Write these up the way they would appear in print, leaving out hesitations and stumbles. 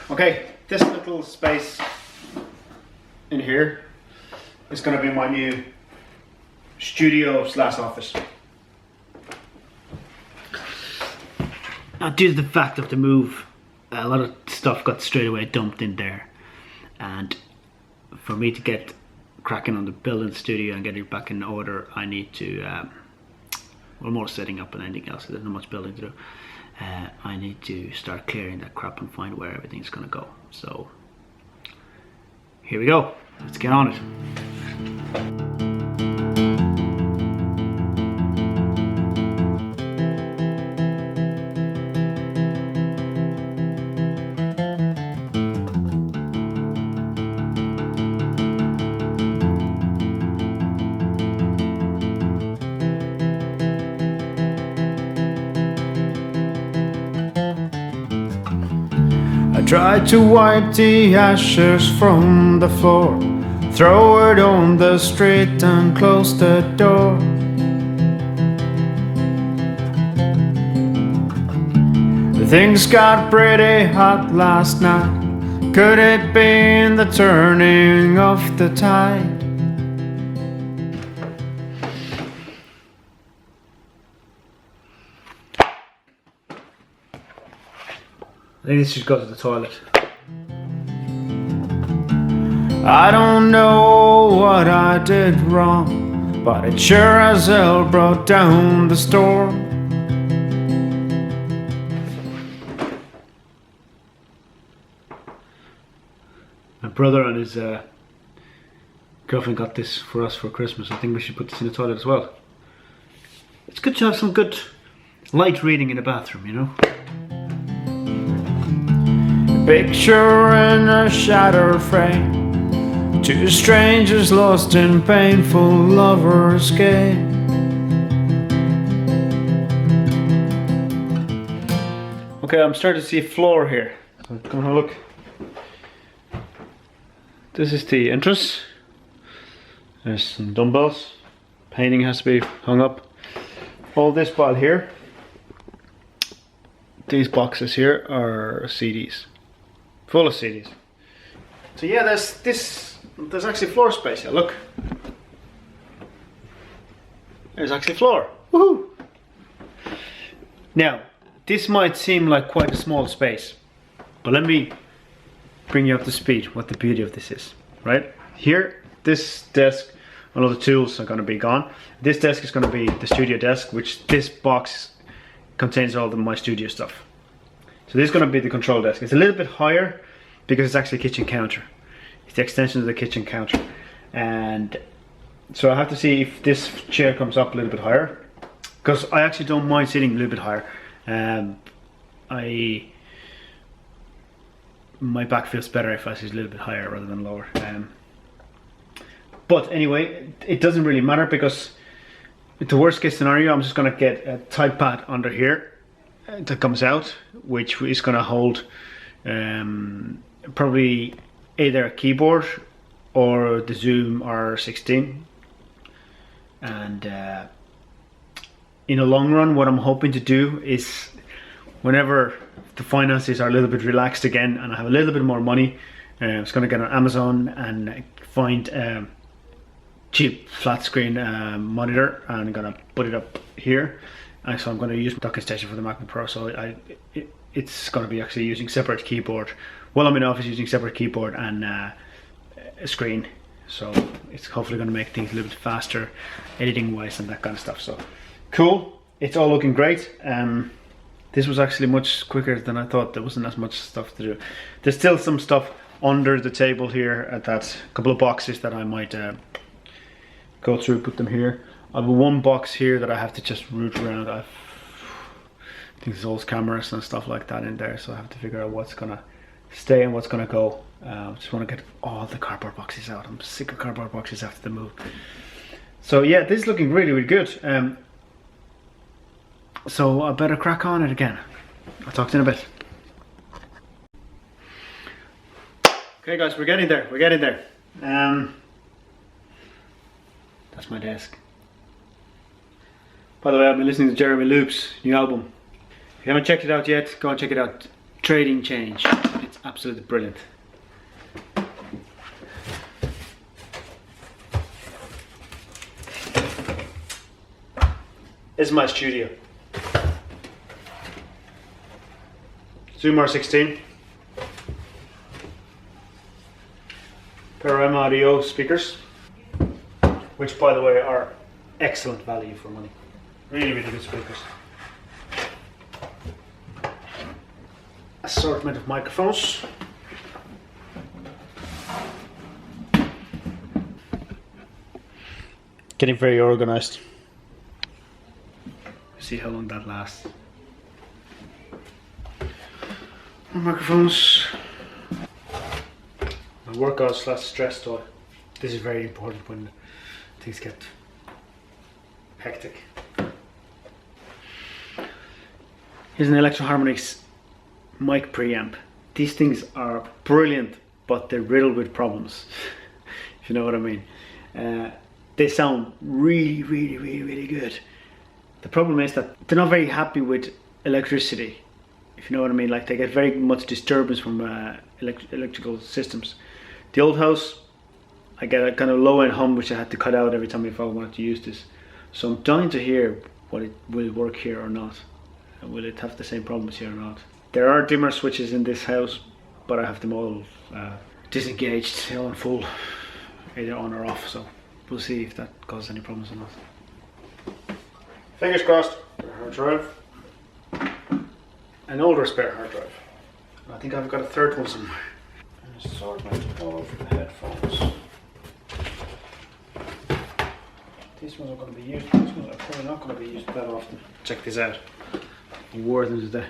Okay, this little space in here is going to be my new studio / office. Now, due to the fact of the move, a lot of stuff got straight away dumped in there, and for me to get cracking on the building studio and get it back in order, I need to well, more setting up than anything else. There's not much building to do. I need to start clearing that crap and find where everything's gonna go. So here we go, let's get on it. I tried to wipe the ashes from the floor, throw it on the street and close the door. Things got pretty hot last night. Could it be the turning of the tide? I think this should go to the toilet. I don't know what I did wrong, but it sure as hell brought down the storm. My brother and his girlfriend got this for us for Christmas. I think we should put this in the toilet as well. It's good to have some good light reading in the bathroom, you know? Picture in a shattered frame, two strangers lost in painful lover's game. Okay, I'm starting to see a floor here. So I'm gonna look. This is the entrance. There's some dumbbells. Painting has to be hung up. All this pile here. These boxes here are CDs. Full of CDs. So yeah, there's actually floor space here, look. There's actually floor. Woohoo! Now, this might seem like quite a small space, but let me bring you up to speed what the beauty of this is, right? Here, this desk, all of the tools are gonna be gone. This desk is gonna be the studio desk, which this box contains all of my studio stuff. So this is going to be the control desk. It's a little bit higher because it's actually a kitchen counter. It's the extension of the kitchen counter. And so I have to see if this chair comes up a little bit higher, because I actually don't mind sitting a little bit higher. My back feels better if I sit a little bit higher rather than lower. But anyway, it doesn't really matter, because the worst case scenario, I'm just going to get a type pad under here that comes out, which is going to hold probably either a keyboard or the Zoom R16. And in the long run, what I'm hoping to do is, whenever the finances are a little bit relaxed again and I have a little bit more money, I'm just going to get on Amazon and find a cheap flat screen monitor, and I'm going to put it up here. And so I'm going to use my docking station for the MacBook Pro, so it's going to be actually using separate keyboard. While I'm in office, using separate keyboard and a screen. So it's hopefully going to make things a little bit faster, editing wise and that kind of stuff. So cool, it's all looking great. This was actually much quicker than I thought. There wasn't as much stuff to do. There's still some stuff under the table here at that couple of boxes that I might go through, put them here. I have one box here that I have to just root around. I think there's all cameras and stuff like that in there, so I have to figure out what's gonna stay and what's gonna go. Just want to get all the cardboard boxes out. I'm sick of cardboard boxes after the move. So yeah, this is looking really, really good. So I better crack on it again. I'll talk to you in a bit. Okay guys, we're getting there. We're getting there. That's my desk. By the way, I've been listening to Jeremy Loop's new album, If you haven't checked it out yet, go and check it out. Trading Change. It's absolutely brilliant. This is my studio. Zoom R16. Param audio speakers, which by the way are excellent value for money. Really, really good speakers. Assortment of microphones. Getting very organized. See how long that lasts. More microphones. My workout / stress toy. This is very important when things get hectic. Here's an Electro Harmonix mic preamp. These things are brilliant, but they're riddled with problems. If you know what I mean. They sound really, really, really, really good. The problem is that they're not very happy with electricity. If you know what I mean, like they get very much disturbance from electrical systems. The old house, I get a kind of low end hum which I had to cut out every time if I wanted to use this. So I'm dying to hear what it will work here or not. And will it have the same problems here or not? There are dimmer switches in this house, but I have them all disengaged, on full, either on or off. So we'll see if that causes any problems or not. Fingers crossed. Hard drive. An older spare hard drive. I think I've got a third one somewhere. An assortment of headphones. These ones are going to be used. These ones are probably not going to be used that often. Check this out. I wore them today.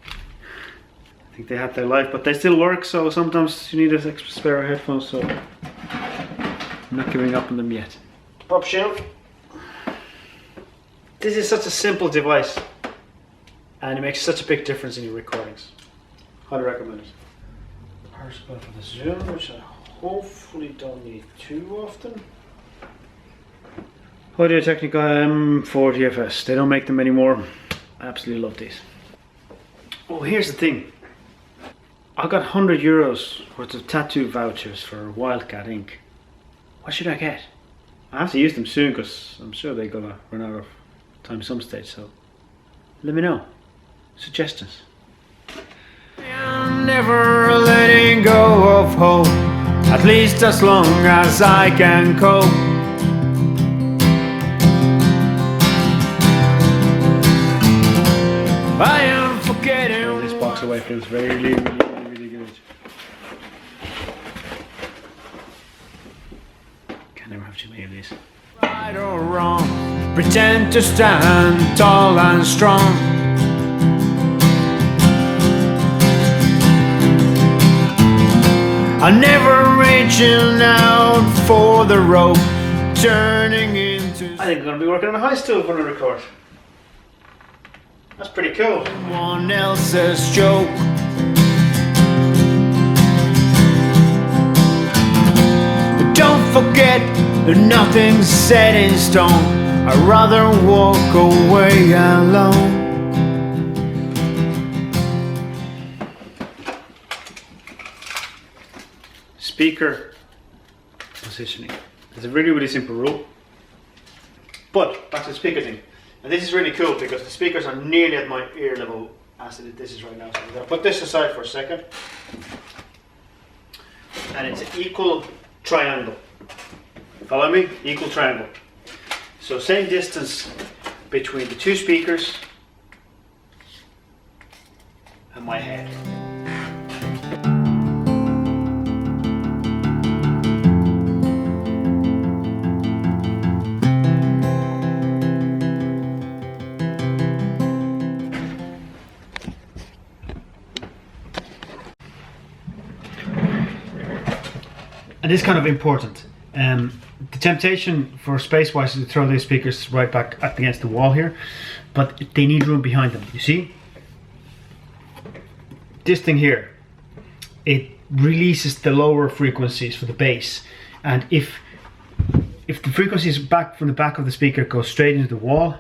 I think they had their life, but they still work. So sometimes you need an extra spare headphones. So I'm not giving up on them yet. Pop shield. This is such a simple device, and it makes such a big difference in your recordings. Highly recommend it. Power supply for the Zoom, which I hopefully don't need too often. Audio-Technica M40FS. They don't make them anymore. I absolutely love these. Oh, here's the thing. I got €100 worth of tattoo vouchers for Wildcat Ink. What should I get? I have to use them soon because I'm sure they're gonna run out of time some stage, so let me know. Suggestions. I'm never letting go of hope, at least as long as I can cope. I am forgetting. This box away feels really, really, really, really good. Can never have too many of these. Right or wrong, pretend to stand tall and strong. I'm never reaching out for the rope, turning into. I think I'm going to be working on a high stool when I record. That's pretty cool. Someone else's joke. Don't forget that nothing's set in stone. I'd rather walk away alone. Speaker positioning. It's a really, really simple rule. But back to the speaker thing. And this is really cool because the speakers are nearly at my ear level as this is right now. So I'm going to put this aside for a second. And it's an equal triangle. Follow me? Equal triangle. So same distance between the two speakers and my head. And this is kind of important. The temptation for space-wise is to throw these speakers right back up against the wall here, but they need room behind them. You see? This thing here, it releases the lower frequencies for the bass, and if the frequencies back from the back of the speaker go straight into the wall,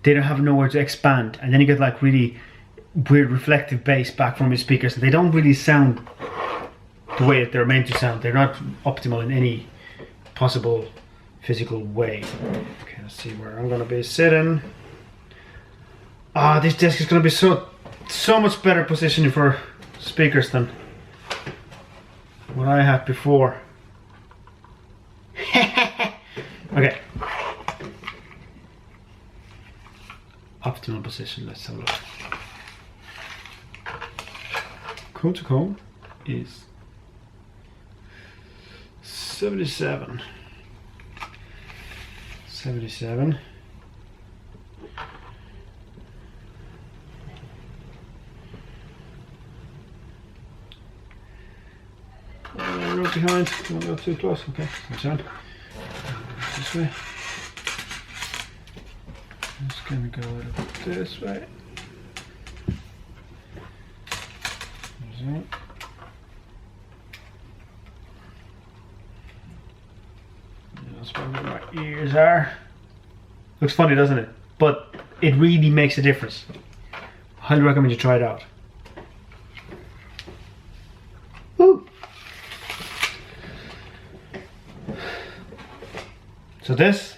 they don't have nowhere to expand, and then you get like really weird reflective bass back from his speakers. They don't really sound the way that they're meant to sound. They're not optimal in any possible physical way. Okay, let's see where I'm gonna be sitting. This desk is gonna be so much better positioning for speakers than what I had before. Okay. Optimal position, let's have a look. Cone to cone is 77. 77. Right behind, don't go too close, okay, that's on. This way. Just gonna go a little bit this way. There's that. That's where my ears are. Looks funny, doesn't it? But it really makes a difference. Highly recommend you try it out. Woo. So this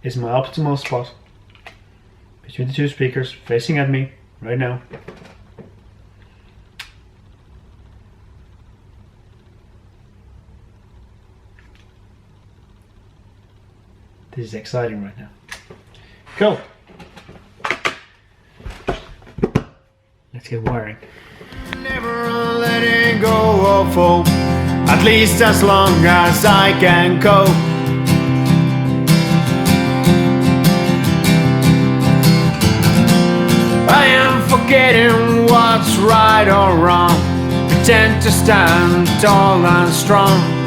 is my optimal spot between the two speakers facing at me right now. This is exciting right now. Cool. Let's get wiring. Never letting go of hope, at least as long as I can cope. I am forgetting what's right or wrong, pretend to stand tall and strong.